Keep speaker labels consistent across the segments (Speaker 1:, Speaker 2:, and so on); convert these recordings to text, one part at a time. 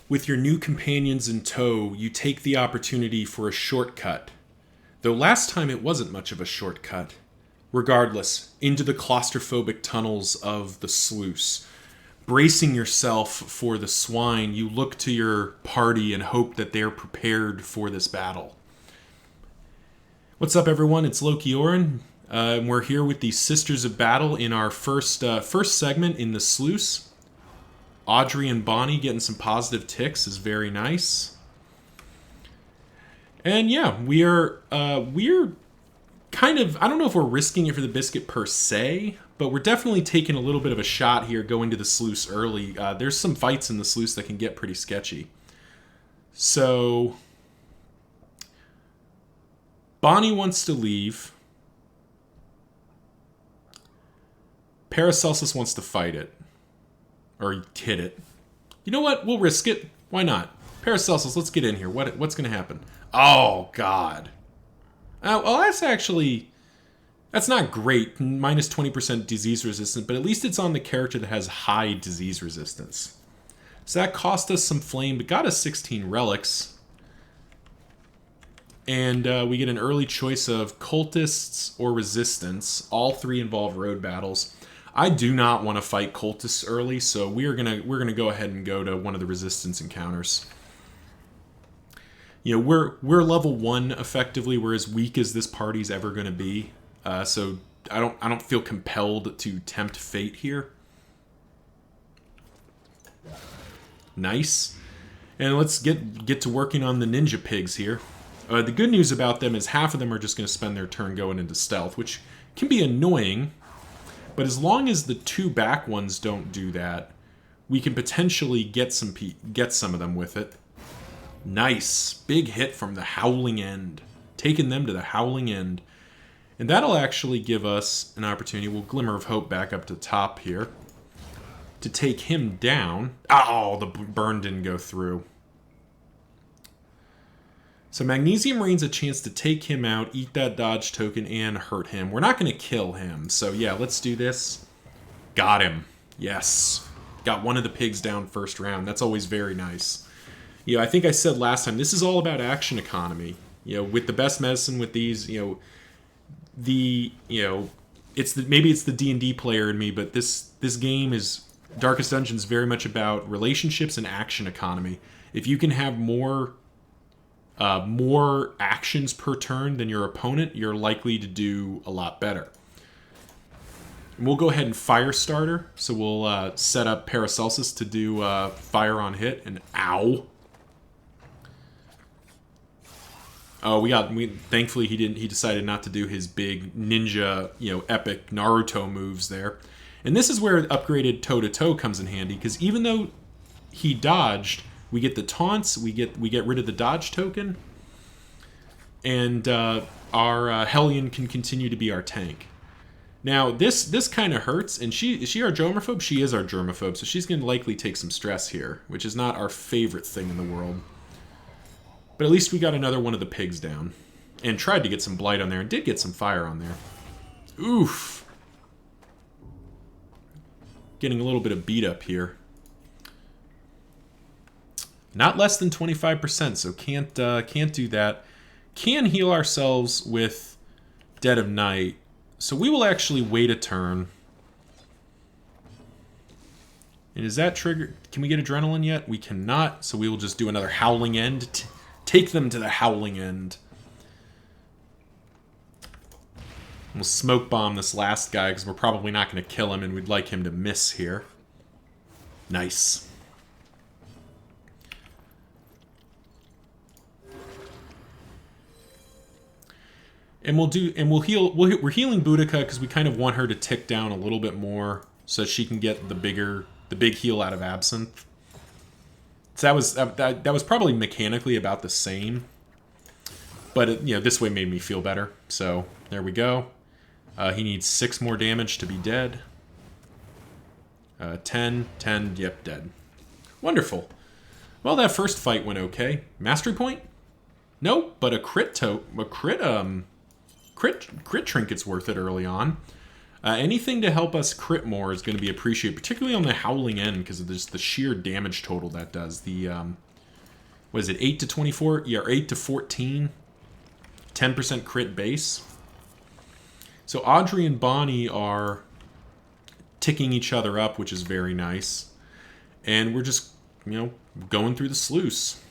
Speaker 1: With your new companions in tow, you take the opportunity for a shortcut. Though last time it wasn't much of a shortcut. Regardless, into the claustrophobic tunnels of the Sluice. Bracing yourself for the swine, you look to your party and hope that they're prepared for this battle. What's up, everyone? It's Loki Oren. We're here with the Sisters of Battle in our first segment in the Sluice. Audrey and Bonnie getting some positive ticks is very nice. And yeah, we're kind of, I don't know if we're risking it for the biscuit per se, but we're definitely taking a little bit of a shot here going to the Sluice early. There's some fights in the Sluice that can get pretty sketchy. So Bonnie wants to leave. Paracelsus wants to fight it. Or hit it. You know what? We'll risk it. Why not? Paracelsus, let's get in here. What's going to happen? Oh, God. Well, that's not great. Minus 20% disease resistant, but at least it's on the character that has high disease resistance. So that cost us some flame, but got us 16 relics. And we get an early choice of cultists or resistance. All three involve road battles. I do not want to fight cultists early, so we're gonna go ahead and go to one of the resistance encounters. You know, we're level 1 effectively. We're as weak as this party's ever gonna be. So I don't feel compelled to tempt fate here. Nice. And let's get to working on the ninja pigs here. The good news about them is half of them are just going to spend their turn going into stealth, which can be annoying. But as long as the two back ones don't do that, we can potentially get some of them with it. Nice. Big hit from the Howling End. Taking them to the Howling End. And that'll actually give us an opportunity. We'll Glimmer of Hope back up to the top here. To take him down. Oh, the burn didn't go through. So Magnesium Rain's a chance to take him out, eat that dodge token, and hurt him. We're not going to kill him. So yeah, let's do this. Got him. Yes. Got one of the pigs down first round. That's always very nice. You know, I think I said last time, this is all about action economy. You know, with the best medicine with these, maybe it's the D&D player in me, but this game is, Darkest Dungeon is very much about relationships and action economy. If you can have more actions per turn than your opponent, you're likely to do a lot better. And we'll go ahead and fire starter. So we'll set up Paracelsus to do fire on hit. And ow. Oh, thankfully he decided not to do his big ninja, epic Naruto moves there. And this is where upgraded toe-to-toe comes in handy, because even though he dodged, we get the taunts, we get rid of the dodge token, and our Hellion can continue to be our tank. Now, this kind of hurts, and is she our germaphobe? She is our germaphobe, so she's going to likely take some stress here, which is not our favorite thing in the world. But at least we got another one of the pigs down, and tried to get some blight on there, and did get some fire on there. Oof. Getting a little bit of beat up here. Not less than 25%, so can't do that. Can heal ourselves with Dead of Night. So we will actually wait a turn. And is that trigger? Can we get Adrenaline yet? We cannot, so we will just do another Howling End. Take them to the Howling End. We'll smoke bomb this last guy, because we're probably not going to kill him, and we'd like him to miss here. Nice. And we're healing Boudica because we kind of want her to tick down a little bit more so she can get the big heal out of Absinthe. So that was probably mechanically about the same, but this way made me feel better. So there we go. He needs 6 more damage to be dead. 10, yep, dead. Wonderful. Well, that first fight went okay. Mastery point? Nope, but crit trinket's worth it early on. Anything to help us crit more is going to be appreciated, particularly on the Howling End, because of just the sheer damage total that does. The, what is it, 8 to 24? Yeah, or 8 to 14. 10% crit base. So Audrey and Bonnie are ticking each other up, which is very nice. And we're just, you know, going through the sluice.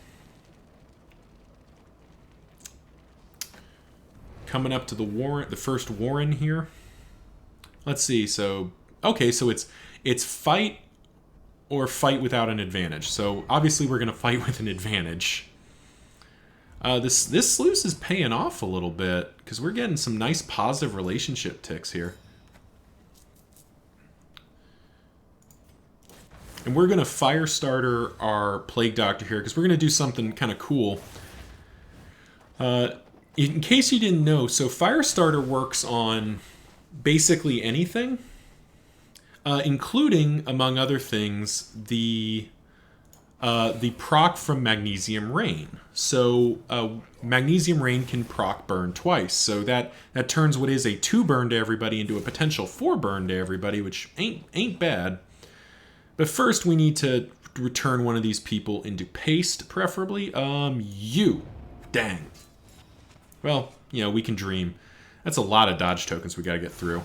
Speaker 1: Coming up to the warren, the first warren here. Let's see. So okay, so it's fight or fight without an advantage. So obviously we're going to fight with an advantage. This sluice is paying off a little bit because we're getting some nice positive relationship ticks here. And we're going to fire starter our plague doctor here because we're going to do something kind of cool. In case you didn't know, so Firestarter works on basically anything, including, among other things, the proc from Magnesium Rain. So Magnesium Rain can proc burn twice. So that turns what is a 2 burn to everybody into a potential 4 burn to everybody, which ain't bad. But first we need to return one of these people into paste, preferably. You. Dang. Well, you know, we can dream. That's a lot of dodge tokens we got to get through.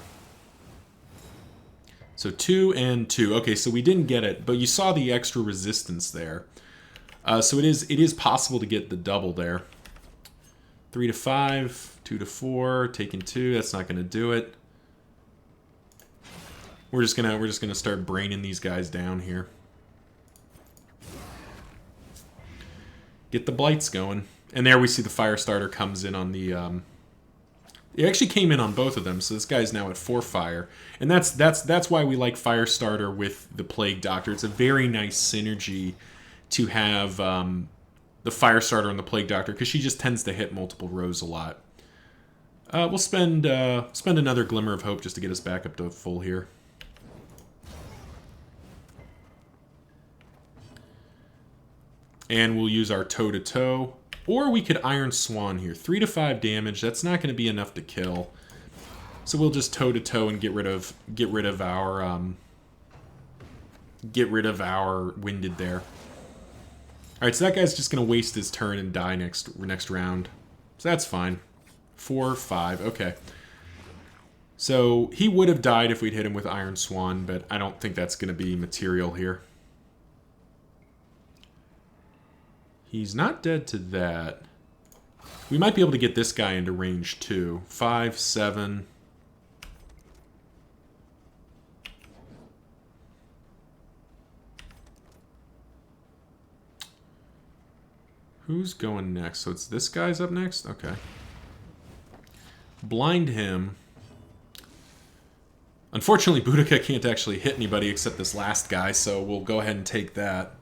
Speaker 1: So 2 and 2. Okay, so we didn't get it, but you saw the extra resistance there. So it is possible to get the double there. 3 to 5, 2 to 4, taking 2. That's not going to do it. We're just gonna start braining these guys down here. Get the blights going. And there we see the Firestarter comes in on the... it actually came in on both of them, so this guy's now at 4 fire. And that's why we like Firestarter with the Plague Doctor. It's a very nice synergy to have the Firestarter and the Plague Doctor, because she just tends to hit multiple rows a lot. We'll spend another Glimmer of Hope just to get us back up to full here. And we'll use our toe-to-toe. Or we could Iron Swan here. 3 to 5 damage. That's not going to be enough to kill. So we'll just toe-to-toe and get rid of our winded there. Alright, so that guy's just going to waste his turn and die next round. So that's fine. 4, 5. Okay. So he would have died if we'd hit him with Iron Swan, but I don't think that's going to be material here. He's not dead to that. We might be able to get this guy into range too. 5, 7. Who's going next? So it's this guy's up next? Okay. Blind him. Unfortunately, Boudica can't actually hit anybody except this last guy, so we'll go ahead and take that.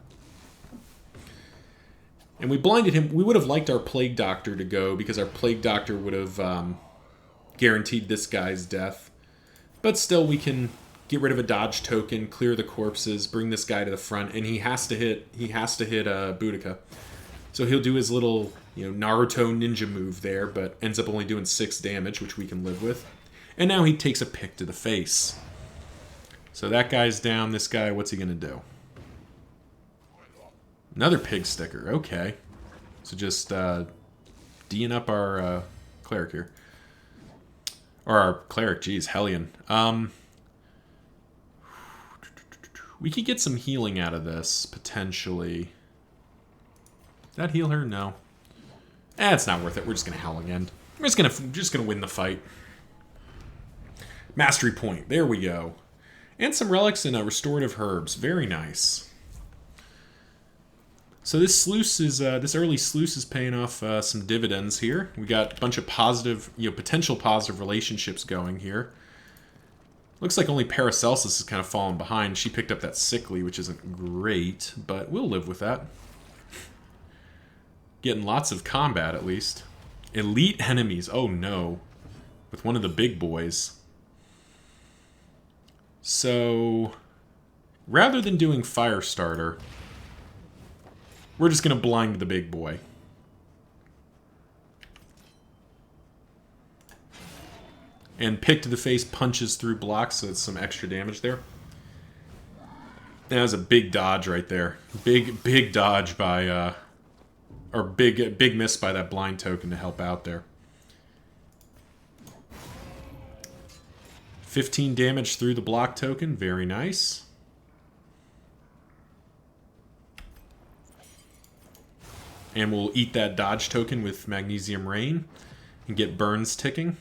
Speaker 1: And we blinded him. We would have liked our Plague Doctor to go, because our Plague Doctor would have guaranteed this guy's death. But still, we can get rid of a dodge token, clear the corpses, bring this guy to the front, and he has to hit Boudica. So he'll do his little, Naruto ninja move there, but ends up only doing 6 damage, which we can live with. And now he takes a pick to the face. So that guy's down. This guy, what's he going to do? Another pig sticker. Okay. So just D'ing up our cleric here. Or our cleric, geez, Hellion. We could get some healing out of this, potentially. Did that heal her? No. It's not worth it. We're just going to howl again. We're just gonna win the fight. Mastery point. There we go. And some relics and restorative herbs. Very nice. So this sluice is this early sluice is paying off some dividends here. We got a bunch of positive, potential positive relationships going here. Looks like only Paracelsus is kind of falling behind. She picked up that sickly, which isn't great, but we'll live with that. Getting lots of combat, at least. Elite enemies. Oh, no. With one of the big boys. So, rather than doing Firestarter, we're just going to blind the big boy. And pick to the face punches through blocks, so it's some extra damage there. That was a big dodge right there. Big dodge by, or big miss by that blind token to help out there. 15 damage through the block token, very nice. And we'll eat that dodge token with Magnesium Rain and get burns ticking.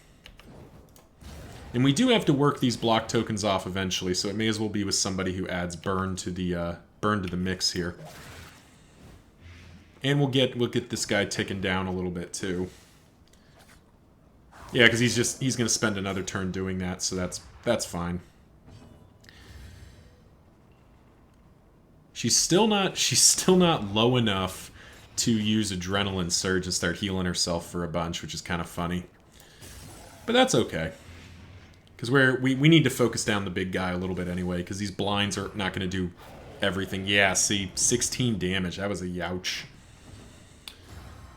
Speaker 1: And we do have to work these block tokens off eventually, so it may as well be with somebody who adds burn to the mix here. And we'll get this guy ticking down a little bit too. Yeah, because he's going to spend another turn doing that, so that's fine. She's still not low enough to use Adrenaline Surge and start healing herself for a bunch, which is kind of funny. But that's okay. Because we need to focus down the big guy a little bit anyway, because these blinds are not going to do everything. Yeah, see, 16 damage. That was a youch.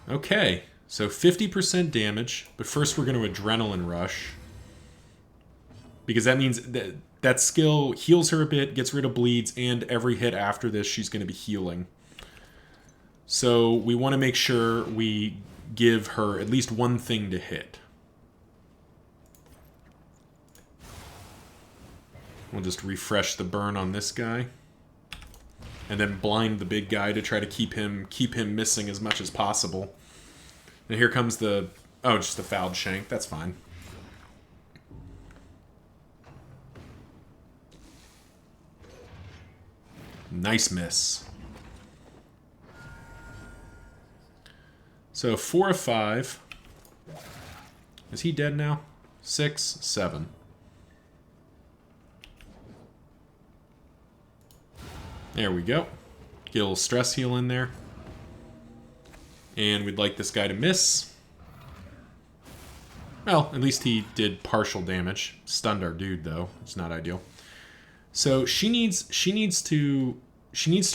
Speaker 1: Okay, so 50% damage, but first we're going to Adrenaline Rush. Because that means that skill heals her a bit, gets rid of bleeds, and every hit after this she's going to be healing. So we want to make sure we give her at least one thing to hit. We'll just refresh the burn on this guy. And then blind the big guy to try to keep him missing as much as possible. And here comes the... Oh, just the fouled shank. That's fine. Nice miss. So 4 of 5. Is he dead now? 6, 7. There we go. Get a little stress heal in there. And we'd like this guy to miss. Well, at least he did partial damage. Stunned our dude, though. It's not ideal. So she needs to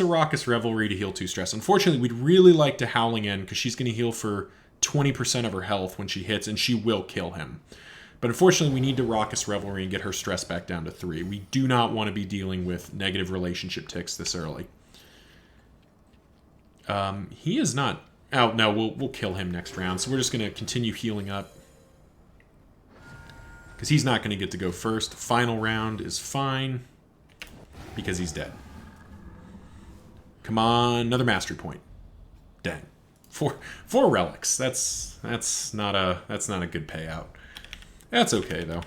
Speaker 1: Raucous Revelry to heal 2 stress. Unfortunately, we'd really like to Howling End because she's going to heal for 20% of her health when she hits, and she will kill him. But unfortunately, we need to Raucous Revelry and get her stress back down to 3. We do not want to be dealing with negative relationship ticks this early. He is not... Oh, no, we'll kill him next round. So we're just going to continue healing up. Because he's not going to get to go first. Final round is fine. Because he's dead. Come on, another mastery point. Dang. Four relics. That's not a good payout. That's okay though.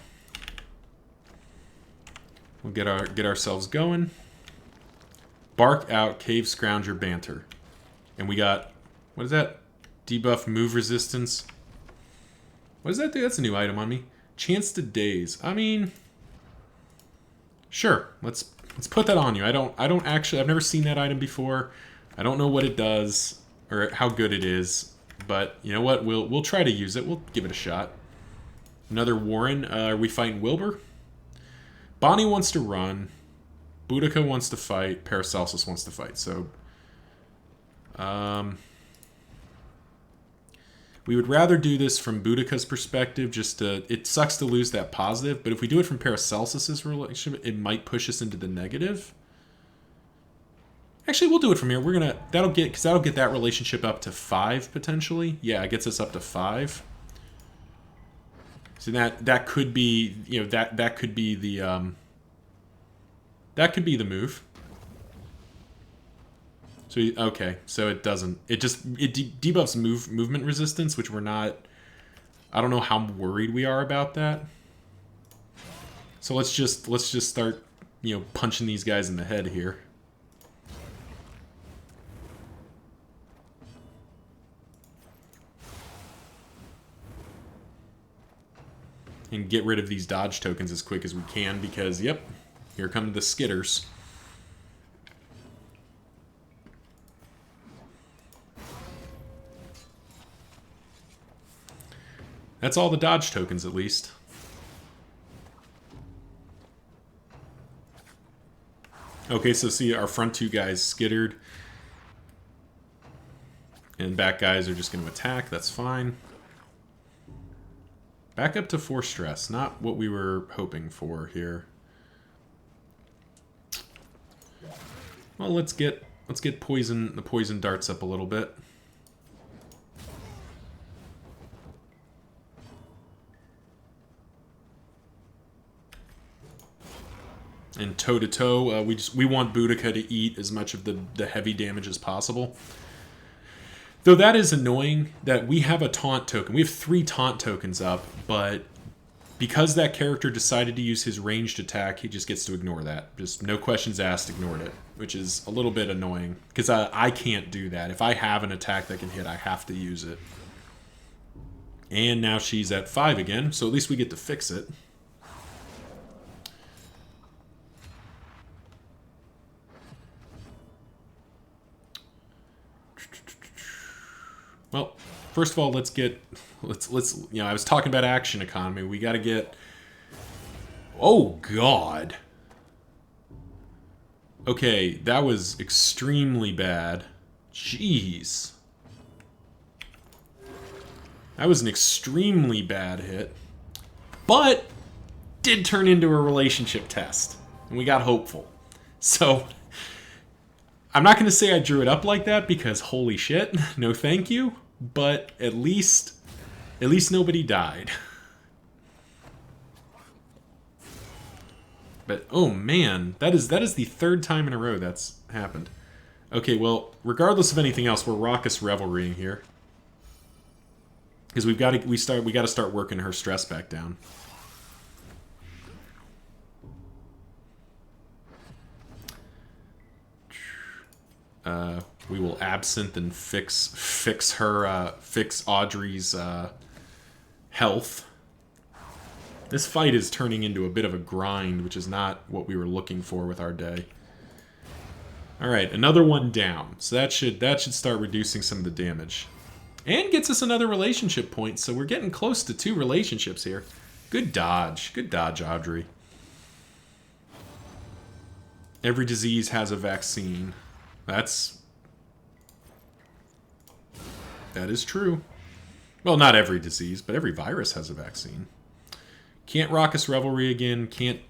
Speaker 1: We'll get ourselves going. Bark out, Cave Scrounger Banter. And we got, what is that? Debuff move resistance. What does that do? That's a new item on me. Chance to daze. I mean, sure. Let's put that on you. I don't actually, I've never seen that item before. I don't know what it does or how good it is, but you know what? We'll try to use it. We'll give it a shot. Another Warren. Are we fighting Wilbur? Bonnie wants to run. Boudica wants to fight. Paracelsus wants to fight. So, we would rather do this from Boudica's perspective. It sucks to lose that positive, but if we do it from Paracelsus's relationship, it might push us into the negative. Actually, we'll do it from here. That'll get that relationship up to 5 potentially. Yeah, it gets us up to 5. So that could be, you know, that could be the move. So okay, so it doesn't. It debuffs movement resistance, which we're not. I don't know how worried we are about that. So let's just start, you know, punching these guys in the head here. And get rid of these dodge tokens as quick as we can because, yep, here come the skitters. That's all the dodge tokens, at least. Okay, so see, our front 2 guys skittered. And back guys are just going to attack. That's fine. Back up to 4 stress. Not what we were hoping for here. Well, let's get the poison darts up a little bit. And toe-to-toe, we want Boudica to eat as much of the heavy damage as possible. Though that is annoying that we have a taunt token. We have 3 taunt tokens up, but because that character decided to use his ranged attack, he just gets to ignore that. Just no questions asked, ignored it, which is a little bit annoying. Because I can't do that. If I have an attack that can hit, I have to use it. And now she's at 5 again, so at least we get to fix it. Well, first of all, let's you know, I was talking about action economy. We got to get... Oh, God. Okay, that was extremely bad. Jeez. That was an extremely bad hit. But did turn into a relationship test. And we got hopeful. So... I'm not going to say I drew it up like that because holy shit, no thank you, but at least nobody died. But oh man, that is the 3rd time in a row that's happened. Okay, well, regardless of anything else, we're raucous revelrying here. Because we got to start working her stress back down. We will absinthe and fix Audrey's health. This fight is turning into a bit of a grind, which is not what we were looking for with our day. All right, another one down. So that should start reducing some of the damage, and gets us another relationship point. So we're getting close to 2 relationships here. Good dodge, Audrey. Every disease has a vaccine. That is true. Well, not every disease, but every virus has a vaccine. Can't Raucous Revelry again. Can't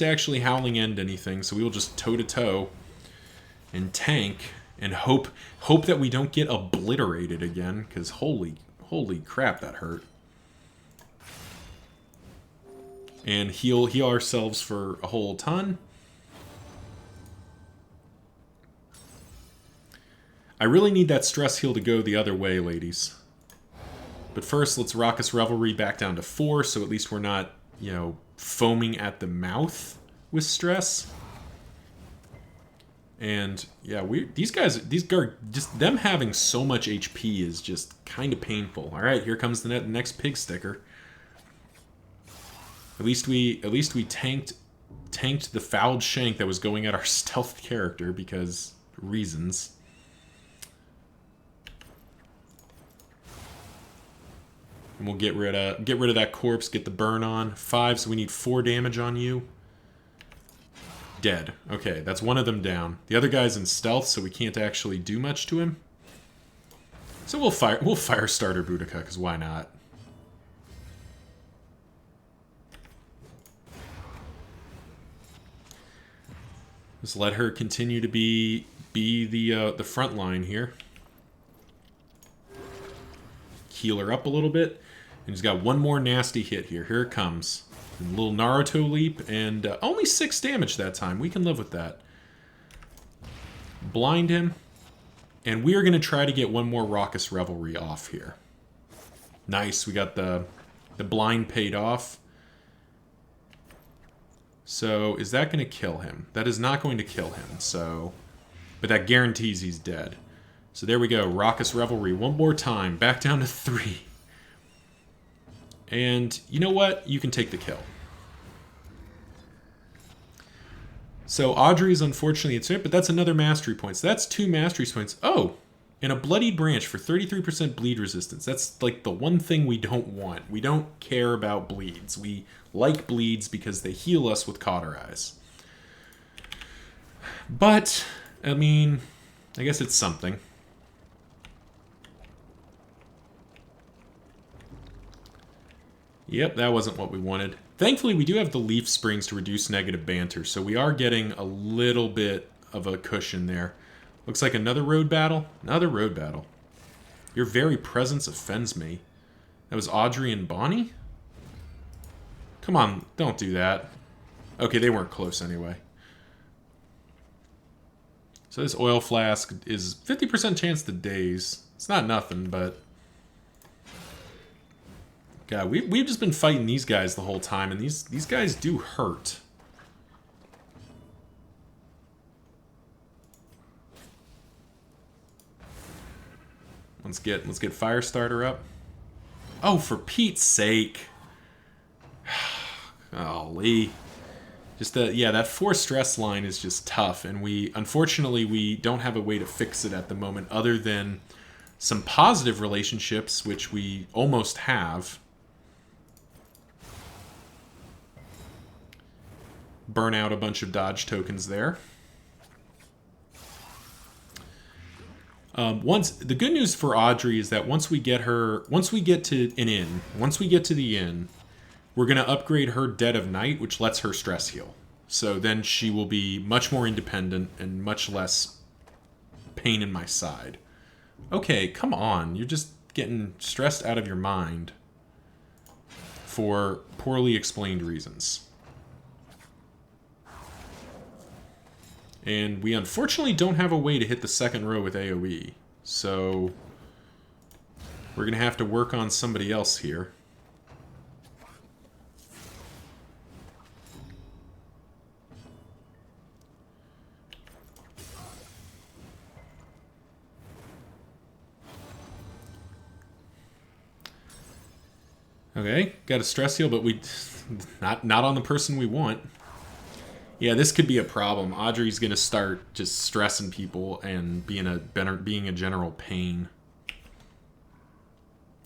Speaker 1: actually Howling End anything, so we will just toe-to-toe and tank and hope that we don't get obliterated again, because holy crap, that hurt. And heal ourselves for a whole ton. I really need that stress heal to go the other way, ladies. But first, let's Raucous Revelry back down to 4, so at least we're not, you know, foaming at the mouth with stress. And yeah, these guys, just them having so much HP is just kind of painful. All right, here comes the next pig sticker. At least we tanked the fouled shank that was going at our stealth character because reasons. And we'll get rid of that corpse, get the burn on. 5, so we need 4 damage on you. Dead. Okay, that's one of them down. The other guy's in stealth, so we can't actually do much to him. So we'll fire starter Boudica, because why not? Just let her continue to be the front line here. Heal her up a little bit. And he's got one more nasty hit here. Here it comes. A little Naruto leap, and only 6 damage that time. We can live with that. Blind him. And we are going to try to get one more Raucous Revelry off here. Nice. We got the blind paid off. So, is that going to kill him? That is not going to kill him, so... But that guarantees he's dead. So there we go. Raucous Revelry one more time. Back down to 3. And you know what? You can take the kill. So Audrey's unfortunately it's it, but that's another mastery point. So that's 2 mastery points. Oh, and a bloodied branch for 33% bleed resistance. That's like the one thing we don't want. We don't care about bleeds. We like bleeds because they heal us with cauterize. But, I mean, I guess it's something. Yep, that wasn't what we wanted. Thankfully, we do have the leaf springs to reduce negative banter, so we are getting a little bit of a cushion there. Looks like another road battle. Another road battle. Your very presence offends me. That was Audrey and Bonnie? Come on, don't do that. Okay, they weren't close anyway. So this oil flask is 50% chance to daze. It's not nothing, but... God, we've just been fighting these guys the whole time, and these guys do hurt. Let's get Firestarter up. Oh, for Pete's sake. Golly. Just that 4 stress line is just tough, and unfortunately we don't have a way to fix it at the moment other than some positive relationships, which we almost have. Burn out a bunch of dodge tokens there. The good news for Audrey is that once we get to the inn, we're going to upgrade her Dead of Night, which lets her stress heal. So then she will be much more independent and much less pain in my side. Okay, come on. You're just getting stressed out of your mind for poorly explained reasons. And we unfortunately don't have a way to hit the second row with AoE. So we're going to have to work on somebody else here. Okay, got a stress heal, but we not on the person we want. Yeah, this could be a problem. Audrey's gonna start just stressing people and being a general pain.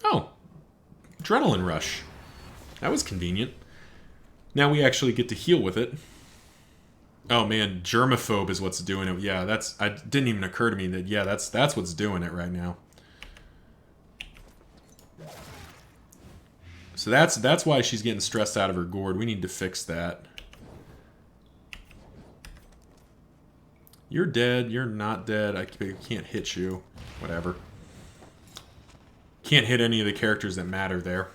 Speaker 1: Oh, adrenaline rush. That was convenient. Now we actually get to heal with it. Oh man, germaphobe is what's doing it. Yeah, it didn't even occur to me that that's what's doing it right now. So that's why she's getting stressed out of her gourd. We need to fix that. You're dead. You're not dead. I can't hit you. Whatever. Can't hit any of the characters that matter there.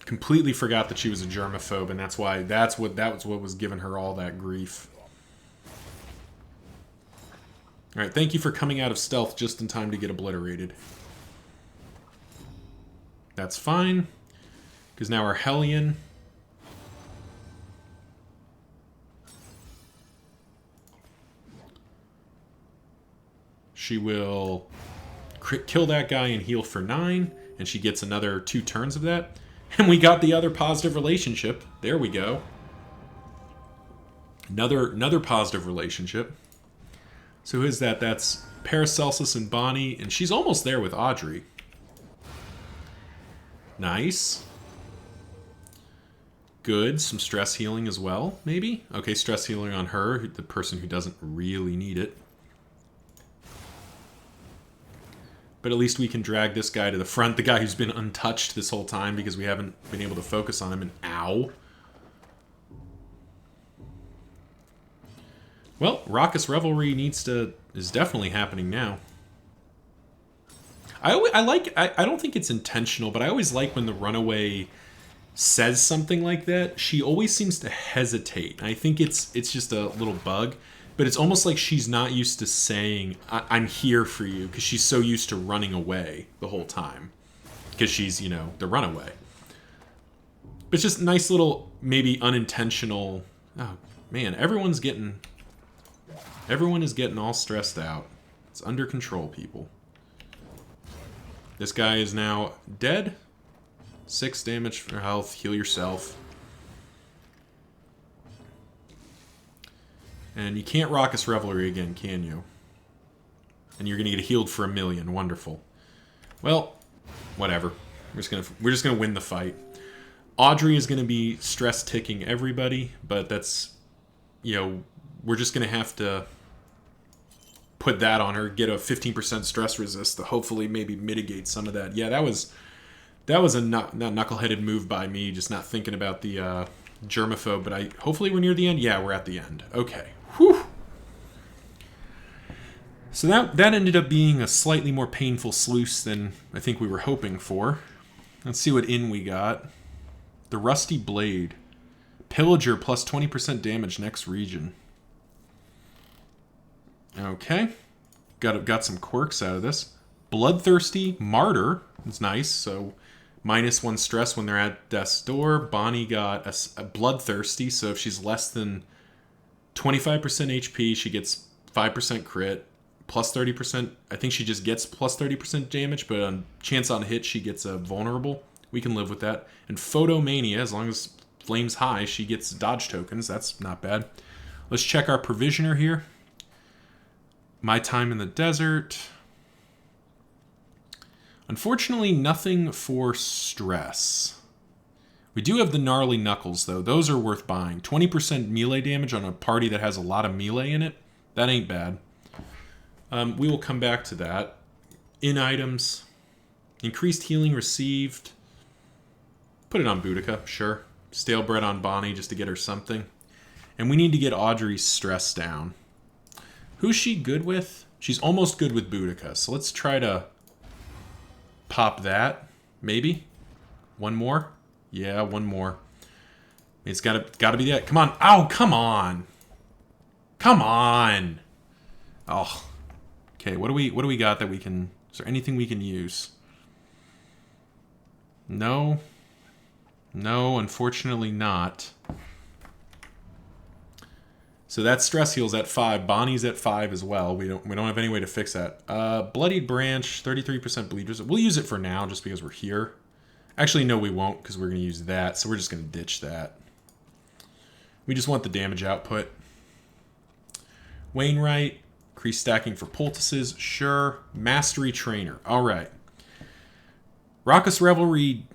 Speaker 1: Completely forgot that she was a germaphobe, and that's what was giving her all that grief. Alright, thank you for coming out of stealth just in time to get obliterated. That's fine. Because now our Hellion... She will kill that guy and heal for 9, and she gets another 2 turns of that. And we got the other positive relationship. There we go. Another positive relationship. So who is that? That's Paracelsus and Bonnie, and she's almost there with Audrey. Nice. Good. Some stress healing as well, maybe? Okay, stress healing on her, the person who doesn't really need it. But at least we can drag this guy to the front, the guy who's been untouched this whole time because we haven't been able to focus on him, and ow. Well, Raucous Revelry is definitely happening now. I don't think it's intentional, but I always like when the runaway says something like that. She always seems to hesitate. I think it's just a little bug, but it's almost like she's not used to saying, I'm here for you, because she's so used to running away the whole time. Because she's, the runaway. But it's just nice little, maybe unintentional... Oh, man, everyone is getting all stressed out. It's under control, people. This guy is now dead. 6 damage for health. Heal yourself. And you can't Raucous Revelry again, can you? And you're going to get healed for 1,000,000. Wonderful. Well, whatever. We're just gonna win the fight. Audrey is going to be stress ticking everybody, but that's, we're just going to have to put that on her, get a 15% stress resist to hopefully maybe mitigate some of that. Yeah, that was a not knuckleheaded move by me, just not thinking about the germaphobe. But hopefully we're near the end. Yeah, we're at the end. Okay. Whew. So that ended up being a slightly more painful sluice than I think we were hoping for. Let's see what we got. The Rusty Blade. Pillager plus 20% damage next region. Okay. Got some quirks out of this. Bloodthirsty Martyr. It's nice. So -1 stress when they're at death's door. Bonnie got a Bloodthirsty. So if she's less than 25% HP, she gets 5% crit. Plus 30%. I think she just gets plus 30% damage, but on chance on hit, she gets a vulnerable. We can live with that. And Photomania, as long as Flame's high, she gets dodge tokens. That's not bad. Let's check our provisioner here. My Time in the Desert. Unfortunately, nothing for stress. We do have the Gnarly Knuckles, though. Those are worth buying. 20% melee damage on a party that has a lot of melee in it. That ain't bad. We will come back to that. In items. Increased healing received. Put it on Boudica, sure. Stale bread on Bonnie just to get her something. And we need to get Audrey's stress down. Who's she good with? She's almost good with Boudica. So let's try to pop that. Maybe. One more? Yeah, one more. It's gotta be that. Come on. Oh, come on. Come on. Oh. Okay, what do we got that we can... Is there anything we can use? No. No, unfortunately not. So that stress heal's at 5. Bonnie's at 5 as well. We don't have any way to fix that. Bloodied Branch, 33% bleed resist. We'll use it for now just because we're here. Actually, no, we won't because we're going to use that. So we're just going to ditch that. We just want the damage output. Wainwright. Increase stacking for poultices. Sure. Mastery Trainer. All right. Raucous Revelry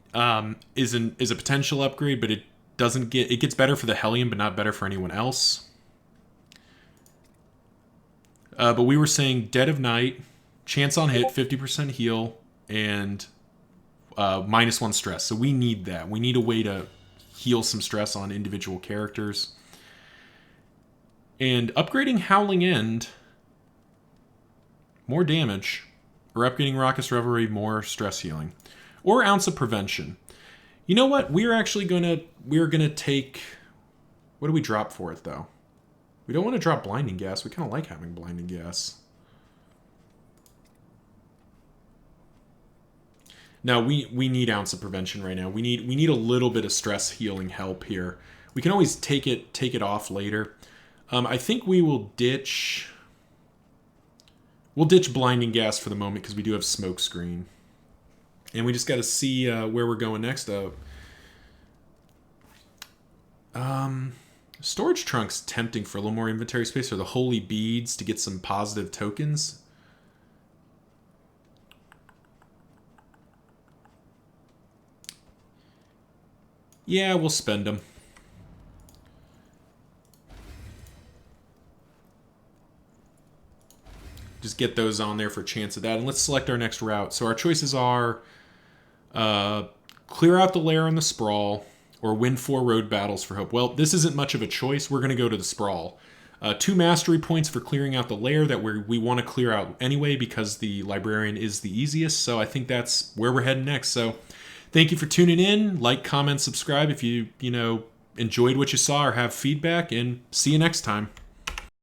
Speaker 1: is a potential upgrade, but it gets better for the Hellion, but not better for anyone else. But we were saying Dead of Night, chance on hit, 50% heal, and -1 stress. So we need that. We need a way to heal some stress on individual characters. And upgrading Howling End, more damage, or upgrading Raucous Revelry, more stress healing. Or Ounce of Prevention. You know what? We're gonna take... What do we drop for it, though? We don't want to drop Blinding Gas. We kind of like having Blinding Gas. No, we need Ounce of Prevention right now. We need a little bit of stress healing help here. We can always take it off later. I think we will ditch... We'll ditch Blinding Gas for the moment because we do have Smoke Screen. And we just got to see where we're going next up. Storage Trunk's tempting for a little more inventory space, or the Holy Beads to get some positive tokens. Yeah, we'll spend them. Just get those on there for a chance of that. And let's select our next route. So our choices are clear out the lair on the Sprawl or win 4 road battles for hope. Well, this isn't much of a choice. We're going to go to the Sprawl. 2 mastery points for clearing out the lair that we want to clear out anyway because the Librarian is the easiest. So I think that's where we're heading next. So thank you for tuning in. Like, comment, subscribe if you enjoyed what you saw or have feedback. And see you next time.